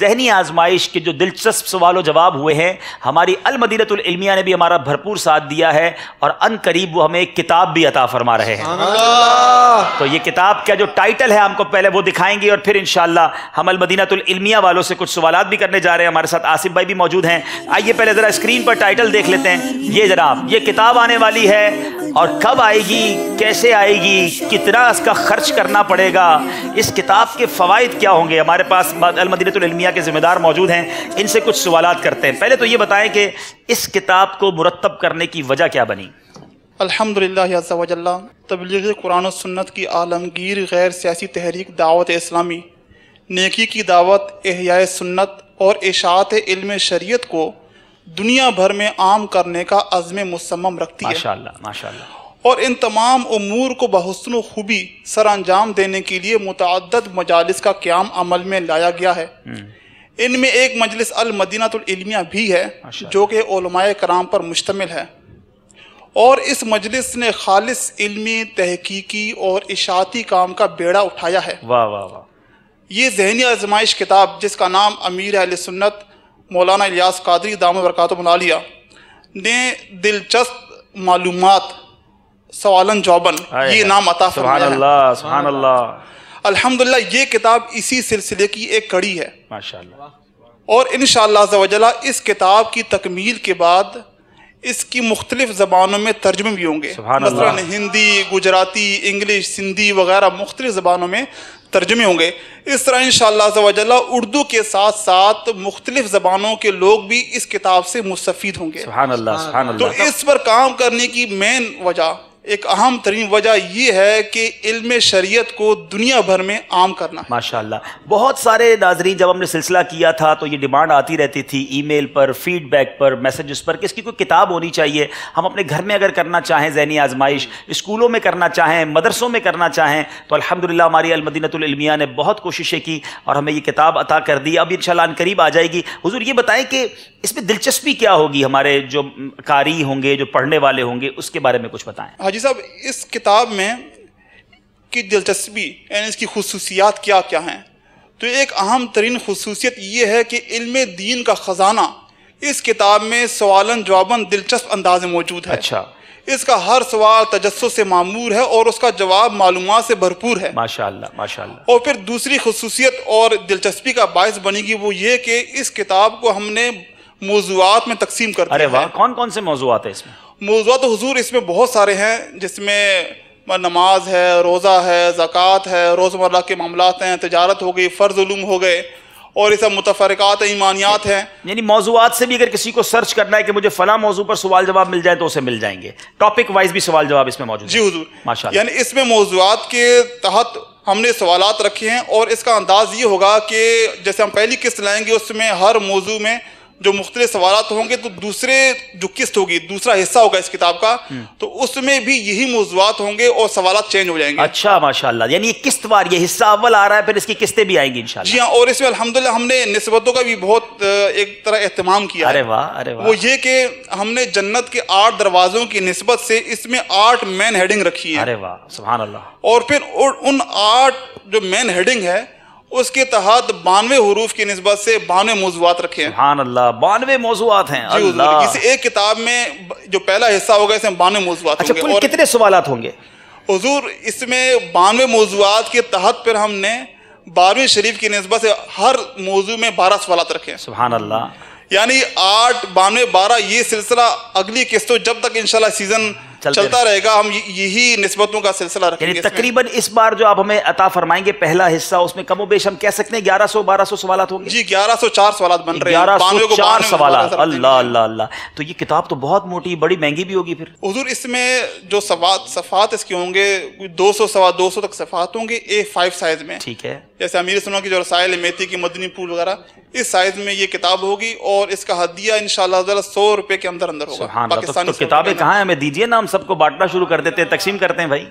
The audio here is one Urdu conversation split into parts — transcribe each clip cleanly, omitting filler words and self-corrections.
ذہنی آزمائش کے جو دلچسپ سوال و جواب ہوئے ہیں، ہماری المدینۃ العلمیہ نے بھی ہمارا بھرپور ساتھ دیا ہے، اور ان قریب وہ ہمیں ایک کتاب بھی عطا فرما رہے ہیں۔ تو یہ کتاب کا جو ٹائٹل ہے ہم کو پہلے وہ دکھائیں گے، اور پھر انشاءاللہ ہم المدینۃ العلمیہ والوں سے کچھ سوالات بھی کرنے جا رہے ہیں۔ ہمارے ساتھ آصف بھائی بھی موجود ہیں۔ آئیے پہلے ذرا اسکرین پر ٹائٹل دیکھ لیتے ہیں۔ یہ جناب، یہ کتاب آنے والی ہے، اور کب آئے گی، کیسے آئے گی، کتنا اس کا خرچ کرنا پڑے گا، اس کتاب کے فوائد کیا ہوں گے۔ ہمارے پاس المدینۃ العلمیہ کے ذمہ دار موجود ہیں، ان سے کچھ سوالات کرتے ہیں۔ پہلے تو یہ بتائیں کہ اس کتاب کو مرتب کرنے کی وجہ کیا بنی؟ الحمدللہ عز و جل، تبلیغ قرآن و سنت کی عالمگیر غیر سیاسی تحریک دعوت اسلامی نیکی کی دعوت، احیاء سنت اور اشاعت علم شریعت کو دنیا بھر میں عام کرنے کا عزم مصمم رکھتی ہے، ماشاءاللہ ماشاءاللہ، اور ان تمام امور کو بحسن و خوبی سر انجام دینے کے لیے متعدد مجالس کا قیام عمل میں لایا گیا ہے۔ ان میں ایک مجلس المدینۃ العلمیہ بھی ہے جو کہ علماء کرام پر مشتمل ہے، اور اس مجلس نے خالص علمی، تحقیقی اور اشاعتی کام کا بیڑا اٹھایا ہے۔ واہ واہ واہ۔ یہ ذہنی آزمائش کتاب، جس کا نام امیر اہل سنت مولانا الیاس قادری دامت برکاتہ العالیہ نے دلچسپ معلومات سوالن جوابن یہ نام عطا فرمایا ہے۔ سبحان اللہ سبحان اللہ۔ الحمدللہ یہ کتاب اسی سلسلے کی ایک کڑی ہے، ماشاءاللہ، اور انشاءاللہ عز و جل اس کتاب کی تکمیل کے بعد اس کی مختلف زبانوں میں ترجمے بھی ہوں گے، مثلا ہندی، گجراتی، انگلش، سندھی وغیرہ مختلف زبانوں میں ترجمے ہوں گے۔ اس طرح انشاءاللہ عز و جل اردو کے ساتھ ساتھ مختلف زبانوں کے لوگ بھی اس کتاب سے مستفید ہوں گے۔ سبحان اللہ سبحان اللہ۔ تو اس پر کام کرنے کی مین وجہ، ایک اہم ترین وجہ یہ ہے کہ علم شریعت کو دنیا بھر میں عام کرنا ہے۔ ماشاءاللہ، بہت سارے ناظرین جب ہم نے سلسلہ کیا تھا تو یہ ڈیمانڈ آتی رہتی تھی ای میل پر، فیڈ بیک پر، میسیجز پر، کہ اس کی کوئی کتاب ہونی چاہیے۔ ہم اپنے گھر میں اگر کرنا چاہیں ذہنی آزمائش، اسکولوں میں کرنا چاہیں، مدرسوں میں کرنا چاہیں، تو الحمدللہ ہماری المدینۃ العلمیہ نے بہت کوششیں کی اور ہمیں یہ کتاب عطا کر دی۔ اب انشاءاللہ ان قریب آ جائے گی۔ حضور یہ بتائیں کہ اس میں دلچسپی کیا ہوگی، ہمارے جو قاری ہوں گے، جو پڑھنے والے ہوں گے، اس کے بارے میں کچھ بتائیں۔ حاجی صاحب، اس کتاب میں کی دلچسپی یعنی اس کی خصوصیات کیا کیا ہیں؟ تو ایک اہم ترین خصوصیت یہ ہے کہ علم دین کا خزانہ اس کتاب میں سوالن جواباً دلچسپ انداز میں موجود ہے۔ اچھا، اس کا ہر سوال تجسس سے معمور ہے اور اس کا جواب معلومات سے بھرپور ہے۔ ماشاءاللہ ماشاءاللہ۔ اور پھر دوسری خصوصیت اور دلچسپی کا باعث بنے گی وہ یہ کہ اس کتاب کو ہم نے موضوعات میں تقسیم کر دیا ہے۔ ارے واہ، کون کون سے موضوعات ہیں اس میں؟ موضوعات حضور اس میں بہت سارے ہیں، جس میں نماز ہے، روزہ ہے، زکوٰۃ ہے، روزمرہ کے معاملات ہیں، تجارت ہو گئی، فرض علوم ہو گئے، اور یہ سب متفرقات ایمانیات ہیں۔ یعنی موضوعات سے بھی اگر کسی کو سرچ کرنا ہے کہ مجھے فلاں موضوع پر سوال جواب مل جائے تو اسے مل جائیں گے، ٹاپک وائز بھی سوال جواب اس میں موجود جی ہے۔ حضور، ماشاءاللہ، یعنی اس میں موضوعات کے تحت ہم نے سوالات رکھے ہیں، اور اس کا انداز یہ ہوگا کہ جیسے ہم پہلی قسط لائیں گے اس میں ہر موضوع میں جو مختلف سوالات ہوں گے، تو دوسرے جو قسط ہوگی، دوسرا حصہ ہوگا اس کتاب کا، تو اس میں بھی یہی موضوعات ہوں گے اور سوالات چینج ہو جائیں گے۔ اچھا ماشاءاللہ، یعنی یہ قسط وار، یہ حصہ اول آ رہا ہے، پھر اس کی قسطیں بھی آئیں گی انشاءاللہ۔ جی ہاں، اور اس میں الحمدللہ ہم نے نسبتوں کا بھی بہت ایک طرح اہتمام کیا ہے۔ ارے واہ ارے واہ۔ وہ یہ کہ ہم نے جنت کے 8 دروازوں کی نسبت سے اس میں 8 مین ہیڈنگ رکھی ہیں، ارے واہ سبحان اللہ۔ اور پھر ان 8 جو مین ہیڈنگ ہے اس کے تحت 92 حروف کی نسبت سے 92 موضوعات رکھے ہیں۔ سبحان اللہ، 92 موضوعات ہیں۔ جی حضور، اللہ، اس ایک کتاب میں جو پہلا حصہ ہوگا اس میں 92 موضوعات اچھا، ہوں گے۔ کل اور کتنے سوالات ہوں گے حضور اس میں 92 موضوعات کے تحت پھر ہم نے 12ویں شریف کی نسبت سے ہر موضوع میں 12 سوالات رکھے ہیں۔ سبحان اللہ، یعنی 8 92 12 یہ سلسلہ اگلی قسطوں جب تک انشاءاللہ سیزن چلتا رہے گا ہم یہی نسبتوں کا سلسلہ رکھیں گے۔ یعنی تقریباً اس بار جو آپ ہمیں عطا فرمائیں گے پہلا حصہ، اس میں کم و بیش ہم کہہ سکتے ہیں 1100-1200 سوالات ہوں گے۔ جی 1104 سوالات بن رہے ہیں، 1104 سوالات۔ اللہ اللہ اللہ، تو یہ کتاب تو بہت موٹی، بڑی مہنگی بھی ہوگی پھر حضور۔ اس میں جو صفحات اس کے ہوں گے 200 سوا 200 تک صفحات ہوں گے A5 سائز میں، ٹھیک ہے۔ جیسے امیر سنوں کی جو رسائل میتی کی مدنی پھول وغیرہ اس سائز میں یہ کتاب ہوگی، اور اس کا ہدیہ انشاءاللہ 100 روپے کے اندر ہوگا۔ سبحان اللہ، تو کتابیں کہاں ہیں؟ ہمیں دیجئے نا، ہم سب کو بانٹنا شروع کر دیتے ہیں، تقسیم کرتے ہیں بھائی۔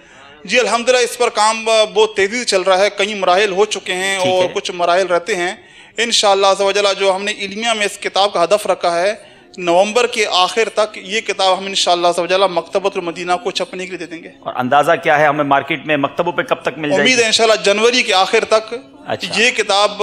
جی الحمدللہ اس پر کام بہت تیزی سے چل رہا ہے، کئی مراحل ہو چکے ہیں اور کچھ مراحل رہتے ہیں انشاءاللہ عز و جل۔ جو ہم نے علمیہ میں اس کتاب کا ہدف رکھا ہے نومبر کے آخر تک یہ کتاب ہم انشاءاللہ عز و جل مکتبۃ المدینہ کو چھپنے کے لیے دے دیں گے۔ اور اندازہ کیا ہے ہمیں مارکیٹ میں مکتبوں پہ کب تک مل جائے گی؟ امید ہے انشاءاللہ جنوری کے آخر تک یہ کتاب